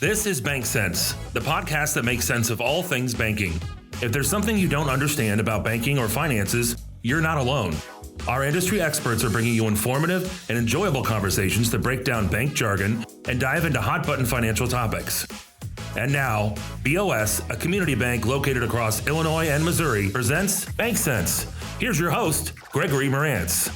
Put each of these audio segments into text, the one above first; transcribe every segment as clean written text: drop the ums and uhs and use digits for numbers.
This is BankCents, the podcast that makes sense of all things banking. If there's something you don't understand about banking or finances, you're not alone. Our industry experts are bringing you informative and enjoyable conversations that break down bank jargon and dive into hot-button financial topics. And now, BOS, a community bank located across Illinois and Missouri, presents BankCents. Here's your host, Gregory Morantz.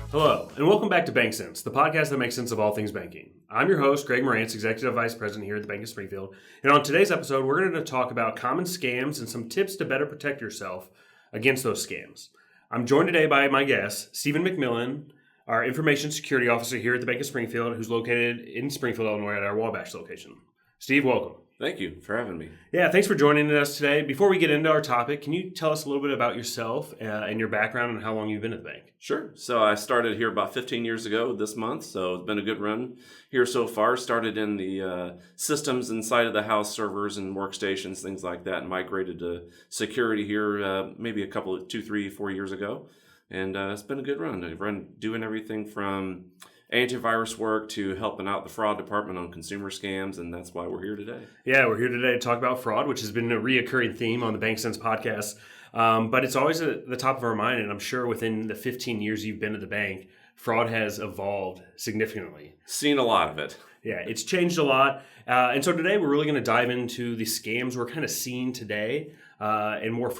Hello, and welcome back to BankCents, the podcast that makes sense of all things banking. I'm your host, Greg Morantz, Executive Vice President here at the Bank of Springfield. And on today's episode, we're going to talk about common scams and some tips to better protect yourself against those scams. I'm joined today by my guest, Stephen McMillan, our Information Security Officer here at the Bank of Springfield, who's located in Springfield, Illinois at our Wabash location. Steve, welcome. Thank you for having me. Yeah, thanks for joining us today. Before we get into our topic, can you tell us a little bit about yourself and your background and how long you've been at the bank? Sure. So I started here about 15 years ago this month, so it's been a good run here so far. Started in the systems inside of the house, servers and workstations, things like that, and migrated to security here maybe a couple of 2, 3, 4 years ago. And it's been a good run. I've run doing everything from antivirus work to helping out the fraud department on consumer scams, and that's why we're here today. Yeah, we're here today to talk about fraud, which has been a reoccurring theme on the BankCents podcast. But it's always at the top of our mind, and I'm sure within the 15 years you've been at the bank, fraud has evolved significantly. Seen a lot of it. Yeah, it's changed a lot. And so today we're really going to dive into the scams we're kind of seeing today and more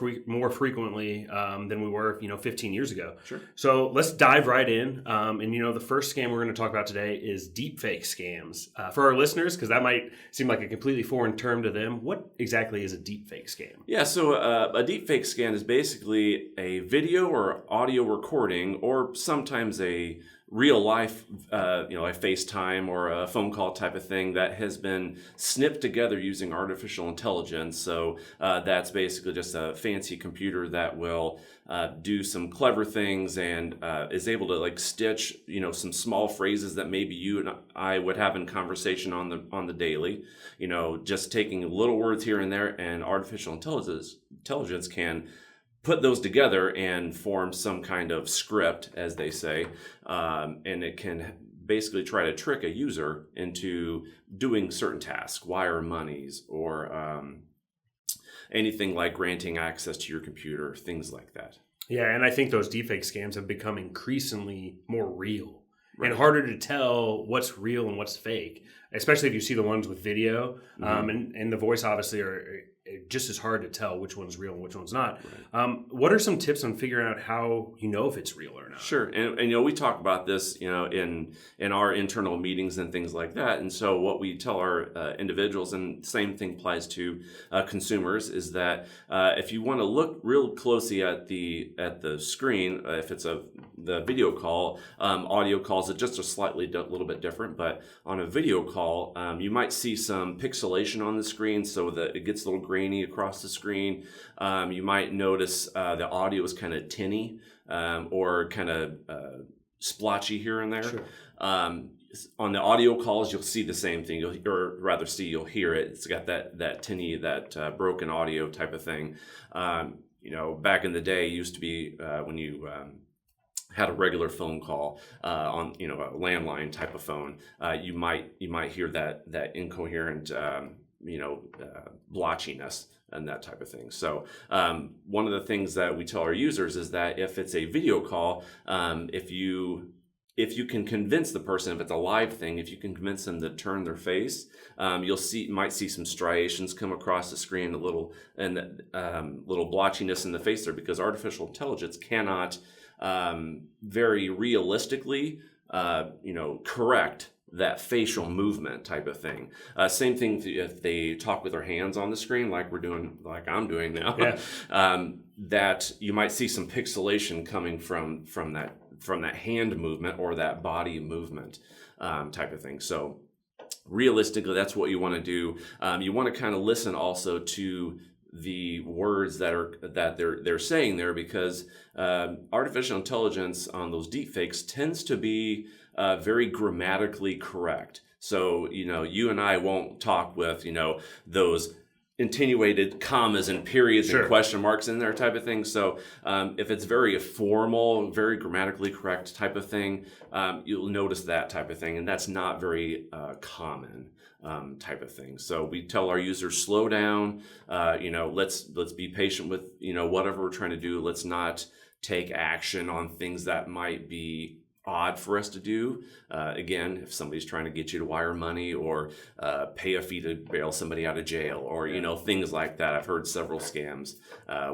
frequently than we were, 15 years ago. Sure. So let's dive right in. And the first scam we're going to talk about today is Deepfake Scams. For our listeners, because that might seem like a completely foreign term to them, what exactly is a Deepfake Scam? Yeah, so a Deepfake scam is basically a video or audio recording, or sometimes a real life, a FaceTime or a phone call type of thing that has been snipped together using artificial intelligence. So that's basically just a fancy computer that will do some clever things and is able to stitch, some small phrases that maybe you and I would have in conversation on the daily. Just taking little words here and there, and artificial intelligence can put those together and form some kind of script, as they say, and it can basically try to trick a user into doing certain tasks, wire monies, or anything like granting access to your computer, things like that. Yeah, and I think those deepfake scams have become increasingly more real and harder to tell what's real and what's fake, especially if you see the ones with video. And the voice obviously are just as hard to tell which one's real and which one's not. Right. What are some tips on figuring out how you know if it's real or not? Sure. And we talk about this, in our internal meetings and things like that. And so what we tell our individuals, and same thing applies to consumers, is that if you want to look real closely at the screen, if it's the video call, audio calls are just a little bit different. But on a video call, you might see some pixelation on the screen so that it gets a little grainy across the screen. You might notice the audio is kind of tinny or kind of splotchy here and there. Sure. On the audio calls, you'll see the same thing. You'll hear it. It's got that tinny, that broken audio type of thing. Back in the day, it used to be when you had a regular phone call on a landline type of phone, you might hear that incoherent blotchiness and that type of thing. So one of the things that we tell our users is that if it's a video call, if you can convince the person, if it's a live thing, if you can convince them to turn their face, might see some striations come across the screen, a little blotchiness in the face there, because artificial intelligence cannot very realistically correct that facial movement type of thing. Same thing if they talk with their hands on the screen, like I'm doing now. Yeah. That you might see some pixelation coming from that hand movement or that body movement type of thing. So realistically, that's what you want to do. You want to kind of listen also to the words that they're saying there, because artificial intelligence on those deepfakes tends to be very grammatically correct. So you and I won't talk with those attenuated commas and periods Sure. and question marks in there type of thing. So if it's very formal, very grammatically correct type of thing, you'll notice that type of thing. And that's not very common type of thing. So we tell our users, slow down, let's be patient with, whatever we're trying to do. Let's not take action on things that might be odd for us to do. Again, if somebody's trying to get you to wire money or pay a fee to bail somebody out of jail or, things like that. I've heard several scams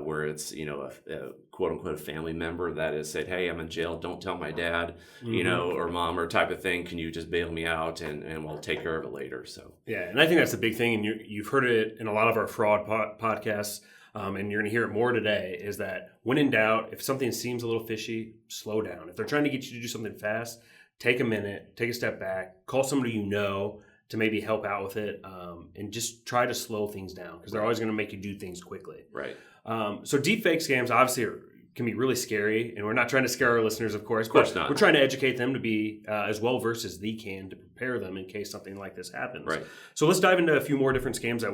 where it's, a quote unquote a family member that has said, hey, I'm in jail. Don't tell my dad, or mom or type of thing. Can you just bail me out and we'll take care of it later. So, yeah. And I think that's the big thing. And you've heard it in a lot of our fraud podcasts. And you're going to hear it more today, is that when in doubt, if something seems a little fishy, slow down. If they're trying to get you to do something fast, take a minute, take a step back, call somebody to maybe help out with it, and just try to slow things down because they're always going to make you do things quickly. Right. So deepfake scams obviously can be really scary, and we're not trying to scare our listeners, of course. Of course not. We're trying to educate them to be as well versed as they can to prepare them in case something like this happens. Right. So let's dive into a few more different scams that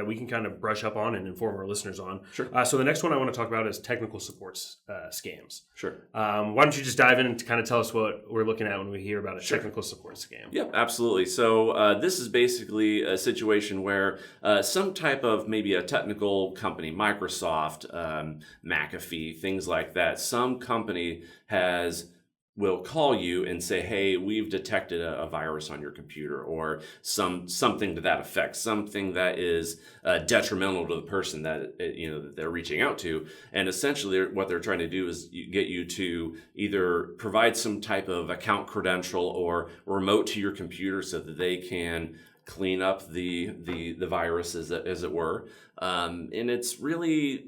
we can kind of brush up on and inform our listeners on. Sure. So the next one I want to talk about is technical support scams. Sure. Why don't you just dive in and kind of tell us what we're looking at when we hear about a technical support scam? Yep, absolutely. So this is basically a situation where some type of maybe a technical company, Microsoft, McAfee, things like that, some company will call you and say, hey, we've detected a virus on your computer, or something to that effect, something that is detrimental to the person that that they're reaching out to. And essentially what they're trying to do is get you to either provide some type of account credential or remote to your computer so that they can clean up the virus, as it were. And it's really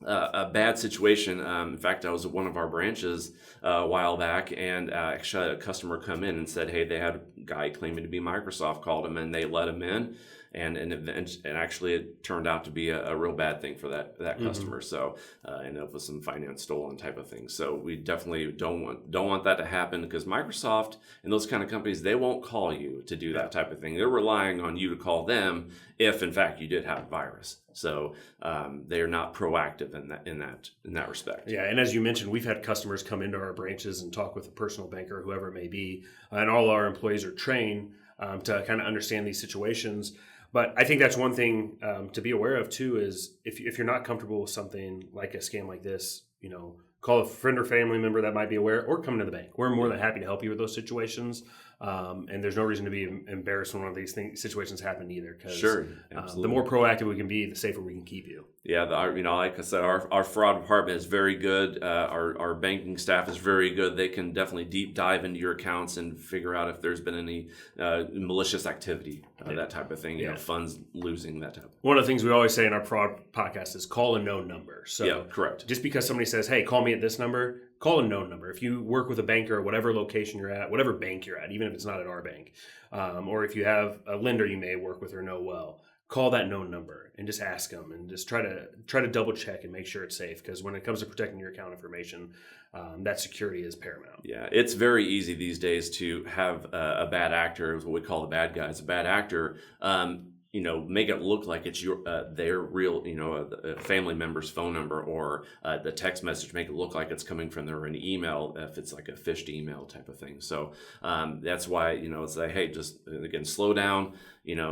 a bad situation. In fact, I was at one of our branches a while back, and actually had a customer come in and said, hey, they had a guy claiming to be Microsoft called him, and they let him in. And actually it turned out to be a real bad thing for that customer. So ended up with some finance stolen type of things. So we definitely don't want that to happen, because Microsoft and those kind of companies, they won't call you to do that type of thing. They're relying on you to call them if in fact you did have a virus. So they are not proactive in that respect. Yeah, and as you mentioned, we've had customers come into our branches and talk with a personal banker, whoever it may be, and all our employees are trained to kind of understand these situations. But I think that's one thing to be aware of too, is if you're not comfortable with something like a scam like this, call a friend or family member that might be aware, or come to the bank. We're more than happy to help you with those situations. And there's no reason to be embarrassed when one of these situations happen either. Because sure, the more proactive we can be, the safer we can keep you. Yeah, like I said, our fraud department is very good. Our banking staff is very good. They can definitely deep dive into your accounts and figure out if there's been any malicious activity, that type of thing. Funds losing, that type. One of the things we always say in our fraud podcast is call a known number. So yeah, correct. Just because somebody says, "Hey, call me at this number," call a known number. If you work with a banker, whatever location you're at, whatever bank you're at, even if it's not at our bank, or if you have a lender you may work with or know well, call that known number and just ask them, and just try to double check and make sure it's safe. Because when it comes to protecting your account information, that security is paramount. Yeah, it's very easy these days to have a bad actor, what we call the bad guys, a bad actor. Make it look like it's their real, a family member's phone number, or the text message, make it look like it's coming from their email if it's like a phished email type of thing. So that's why, it's like, hey, just again, slow down,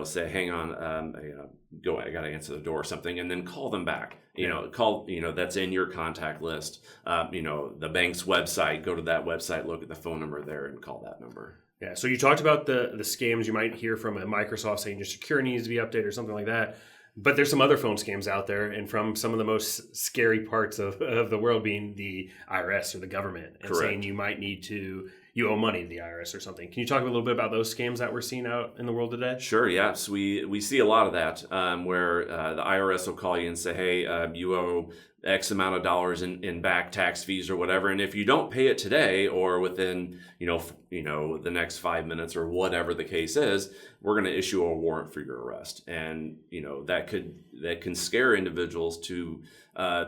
say, hang on, I got to answer the door or something, and then call them back. Call, that's in your contact list. The bank's website, go to that website, look at the phone number there, and call that number. Yeah, so you talked about the scams you might hear from a Microsoft saying your security needs to be updated or something like that. But there's some other phone scams out there, and from some of the most scary parts of the world being the IRS or the government, and saying you owe money to the IRS or something. Can you talk a little bit about those scams that we're seeing out in the world today? Sure, yes. We see a lot of that where the IRS will call you and say, hey, you owe X amount of dollars in back tax fees or whatever. And if you don't pay it today or within, the next 5 minutes or whatever the case is, we're going to issue a warrant for your arrest. And, that can scare individuals to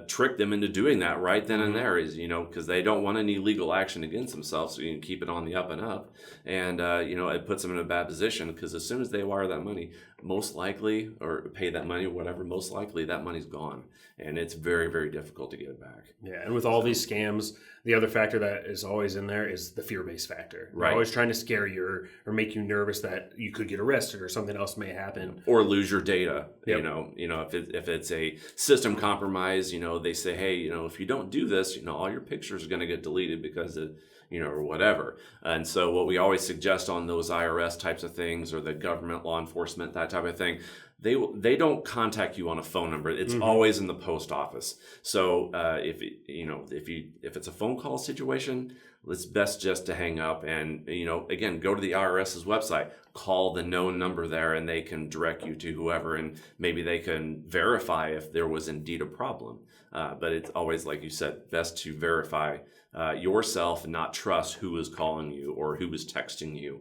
trick them into doing that right then and there, is, because they don't want any legal action against themselves. So you can keep it on the up and up. And, it puts them in a bad position, because as soon as they wire that money, most likely, or pay that money or whatever, most likely that money's gone. And it's very, very difficult to get it back. Yeah, and with all these scams, the other factor that is always in there is the fear-based factor. They're always trying to scare you or make you nervous that you could get arrested or something else may happen. Or lose your data. Yep. If it's a system compromise, they say, hey, if you don't do this, all your pictures are going to get deleted because of, or whatever. And so what we always suggest on those IRS types of things, or the government, law enforcement, that type of thing, they don't contact you on a phone number. It's always in the post office. So if it's a phone call situation, it's best just to hang up and, again, go to the IRS's website, call the known number there, and they can direct you to whoever, and maybe they can verify if there was indeed a problem. But it's always, like you said, best to verify yourself and not trust who is calling you or who is texting you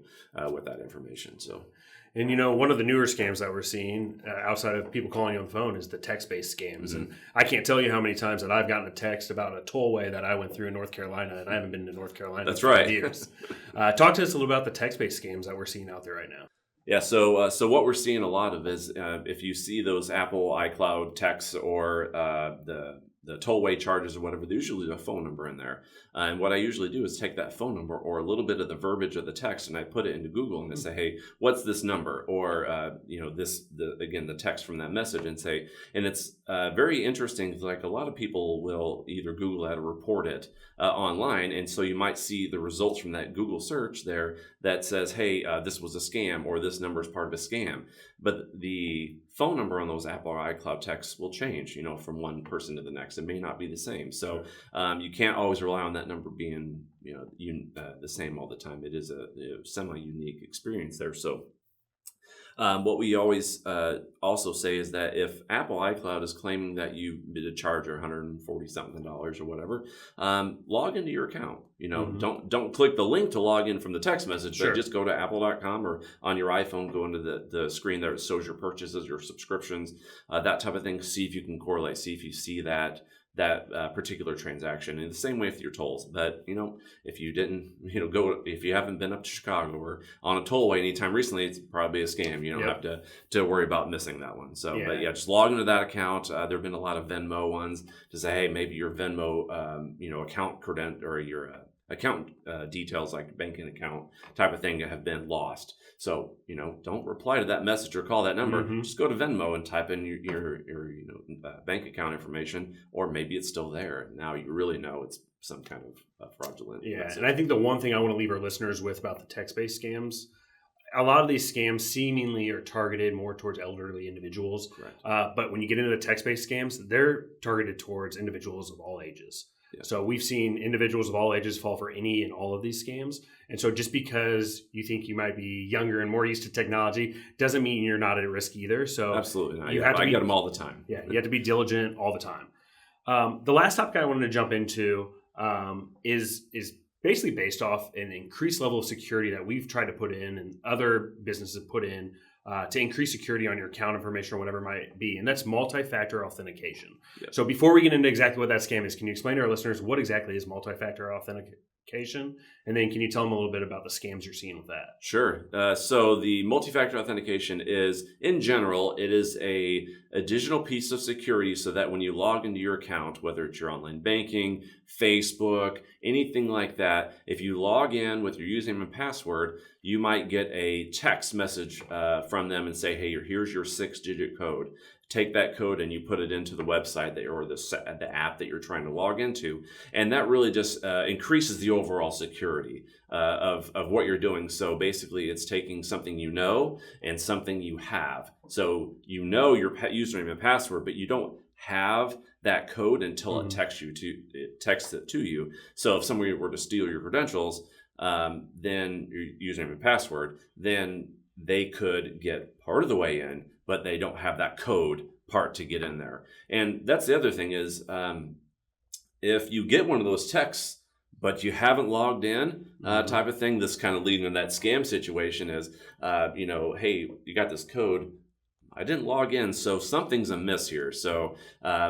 with that information. So. And, one of the newer scams that we're seeing outside of people calling you on the phone is the text-based scams. And I can't tell you how many times that I've gotten a text about a tollway that I went through in North Carolina, and I haven't been to North Carolina in 5 years. Talk to us a little about the text-based scams that we're seeing out there right now. Yeah, so what we're seeing a lot of is if you see those Apple iCloud texts or the tollway charges or whatever, there's usually a phone number in there. And what I usually do is take that phone number or a little bit of the verbiage of the text, and I put it into Google and I say, hey, what's this number? Or, the text from that message, and say, and it's very interesting. Like, a lot of people will either Google that or report it online. And so you might see the results from that Google search there that says, hey, this was a scam, or this number is part of a scam. But the phone number on those Apple or iCloud texts will change, from one person to the next. It may not be the same. So you can't always rely on that number being, the same all the time. It is a semi-unique experience there. So what we always also say is that if Apple iCloud is claiming that you did a charge $140-something or whatever, log into your account. Don't click the link to log in from the text message, but just go to apple.com, or on your iPhone, go into the screen there that shows your purchases, your subscriptions, that type of thing. See if you can correlate, see if you see that particular transaction. In the same way with your tolls. But, if you didn't, if you haven't been up to Chicago or on a tollway anytime recently, it's probably a scam. You don't have to worry about missing that one. So, but just log into that account. There have been a lot of Venmo ones to say, hey, maybe your Venmo, account credential or your account details, like banking account type of thing, have been lost. So, don't reply to that message or call that number. Just go to Venmo and type in your bank account information, or maybe it's still there. Now you really know it's some kind of fraudulent message. And I think the one thing I want to leave our listeners with about the text-based scams, a lot of these scams seemingly are targeted more towards elderly individuals. But when you get into the text-based scams, they're targeted towards individuals of all ages. Yeah. So we've seen individuals of all ages fall for any and all of these scams. And so just because you think you might be younger and more used to technology doesn't mean you're not at risk either. So absolutely not. I get them all the time. Yeah, you have to be diligent all the time. The last topic I wanted to jump into is basically based off an increased level of security that we've tried to put in and other businesses put in to increase security on your account information or whatever it might be. And that's multi-factor authentication. Yep. So before we get into exactly what that scam is, can you explain to our listeners what exactly is multi-factor authentication? And then can you tell them a little bit about the scams you're seeing with that? Sure. So the multi-factor authentication is, in general, it is a additional piece of security so that when you log into your account, whether it's your online banking, Facebook, anything like that, if you log in with your username and password, you might get a text message from them and say, hey, here's your 6-digit code. Take that code and you put it into the website or the app that you're trying to log into. And that really just increases the overall security of what you're doing. So basically, it's taking something you know and something you have. So you know your username and password, but you don't have that code until it texts it to you. So if somebody were to steal your credentials, then your username and password, then they could get part of the way in, but they don't have that code part to get in there. And that's the other thing is, if you get one of those texts but you haven't logged in type of thing. This kind of leading to that scam situation is, hey, you got this code. I didn't log in, so something's amiss here. So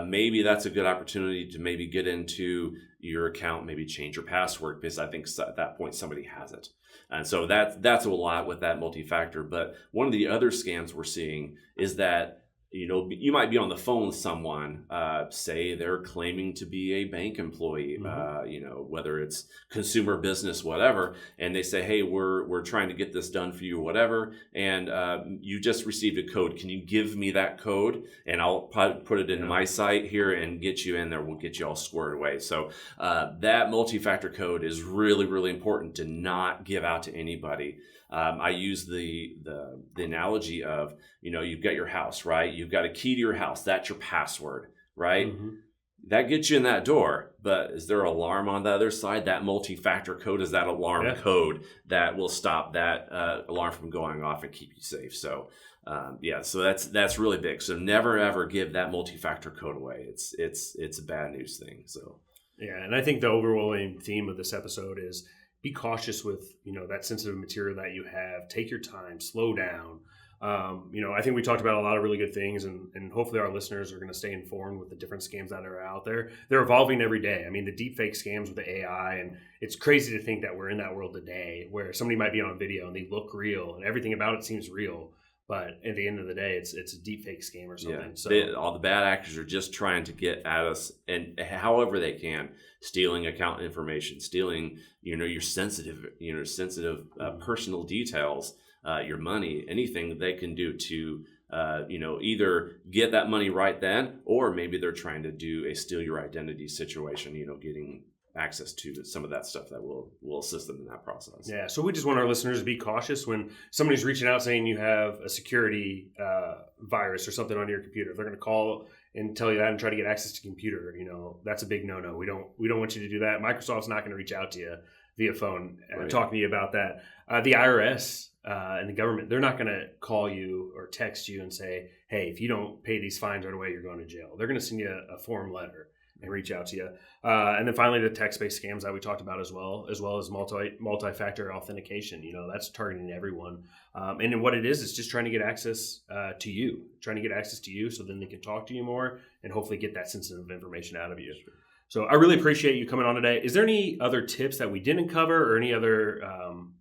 maybe that's a good opportunity to maybe get into your account, maybe change your password, because I think at that point somebody has it. And so that's a lot with that multi-factor. But one of the other scams we're seeing is that you might be on the phone with someone, say they're claiming to be a bank employee, whether it's consumer business, whatever, and they say, hey, we're trying to get this done for you, whatever, and you just received a code. Can you give me that code? And I'll put it into my site here and get you in there. We'll get you all squared away. So that multi-factor code is really, really important to not give out to anybody. I use the analogy of, you've got your house, right? You've got a key to your house. That's your password, right? Mm-hmm. That gets you in that door, but is there an alarm on the other side? That multi-factor code is that alarm code that will stop that alarm from going off and keep you safe. So, so that's really big. So never ever give that multi-factor code away. It's a bad news thing. So yeah, and I think the overwhelming theme of this episode is be cautious with, that sensitive material that you have. Take your time, slow down. I think we talked about a lot of really good things, and hopefully our listeners are going to stay informed with the different scams that are out there. They're evolving every day. I mean, the deepfake scams with the AI, and it's crazy to think that we're in that world today where somebody might be on a video and they look real and everything about it seems real. But at the end of the day, it's a deepfake scam or something. Yeah. All the bad actors are just trying to get at us, and however they can, stealing account information, stealing your sensitive personal details, your money, anything they can do to either get that money right then, or maybe they're trying to do a steal your identity situation. Getting access to some of that stuff that will assist them in that process. Yeah, so we just want our listeners to be cautious when somebody's reaching out saying you have a security virus or something on your computer. If they're going to call and tell you that and try to get access to your computer, that's a big no-no. We don't want you to do that. Microsoft's not going to reach out to you via phone talking to you about that. The IRS and the government, they're not going to call you or text you and say, hey, if you don't pay these fines right away, you're going to jail. They're going to send you a form letter and reach out to you. And then finally, the text-based scams that we talked about as well as multi-factor authentication. That's targeting everyone. And then what it is just trying to get access to you, so then they can talk to you more and hopefully get that sensitive information out of you. Sure. So I really appreciate you coming on today. Is there any other tips that we didn't cover or any other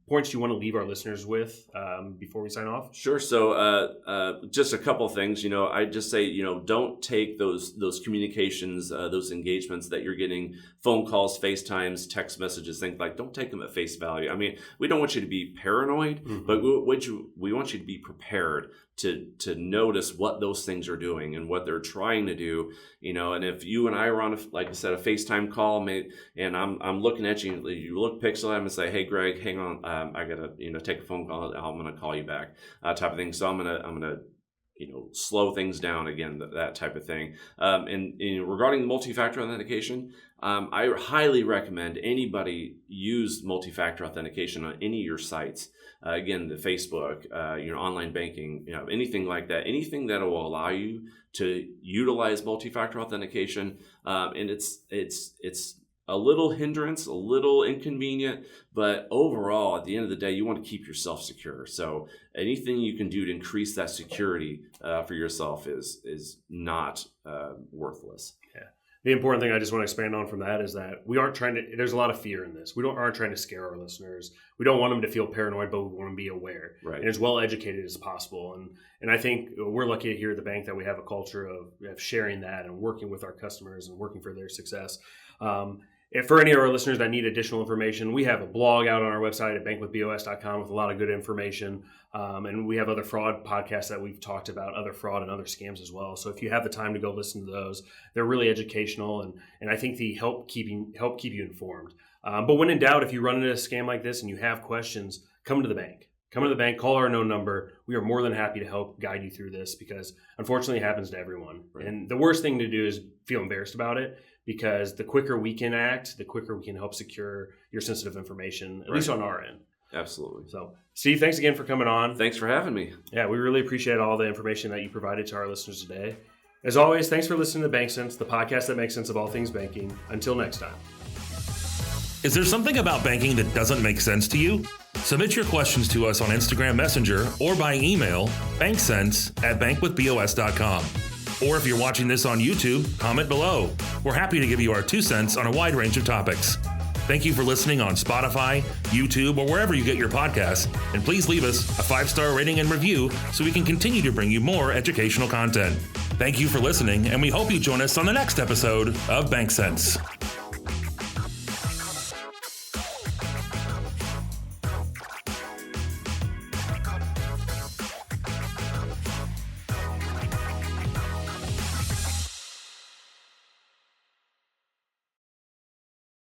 points you want to leave our listeners with before we sign off? Sure. So just a couple of things, I just say, don't take those communications, those engagements that you're getting, phone calls, FaceTimes, text messages, things like, don't take them at face value. I mean, we don't want you to be paranoid, but we want you to be prepared to notice what those things are doing and what they're trying to do, and if you and I are on, like I said, a FaceTime call, and I'm looking at you, you look pixel and say, hey, Greg, hang on, I gotta, take a phone call, I'm gonna call you back, type of thing. So I'm gonna slow things down again, that type of thing. And regarding the multi-factor authentication, I highly recommend anybody use multi-factor authentication on any of your sites. Again, the Facebook, online banking, anything like that, anything that will allow you to utilize multi-factor authentication. And it's a little hindrance, a little inconvenient, but overall, at the end of the day, you want to keep yourself secure. So anything you can do to increase that security for yourself is not worthless. Yeah. The important thing I just want to expand on from that is that we aren't trying to, there's a lot of fear in this. Aren't trying to scare our listeners. We don't want them to feel paranoid, but we want them to be aware and as well educated as possible. And I think we're lucky here at the bank that we have a culture of sharing that and working with our customers and working for their success. If for any of our listeners that need additional information, we have a blog out on our website at bankwithbos.com with a lot of good information. And we have other fraud podcasts that we've talked about, other fraud and other scams as well. So if you have the time to go listen to those, they're really educational and I think they help keep you informed. But when in doubt, if you run into a scam like this and you have questions, come to the bank. Come to the bank, call our known number. We are more than happy to help guide you through this because unfortunately it happens to everyone. Right. And the worst thing to do is feel embarrassed about it because the quicker we can act, the quicker we can help secure your sensitive information, at least on our end. Absolutely. So, Steve, thanks again for coming on. Thanks for having me. Yeah, we really appreciate all the information that you provided to our listeners today. As always, thanks for listening to BankCents, the podcast that makes sense of all things banking. Until next time. Is there something about banking that doesn't make sense to you? Submit your questions to us on Instagram Messenger or by email, bankcents@bankwithbos.com. Or if you're watching this on YouTube, comment below. We're happy to give you our 2 cents on a wide range of topics. Thank you for listening on Spotify, YouTube, or wherever you get your podcasts. And please leave us a 5-star rating and review so we can continue to bring you more educational content. Thank you for listening, and we hope you join us on the next episode of BankCents.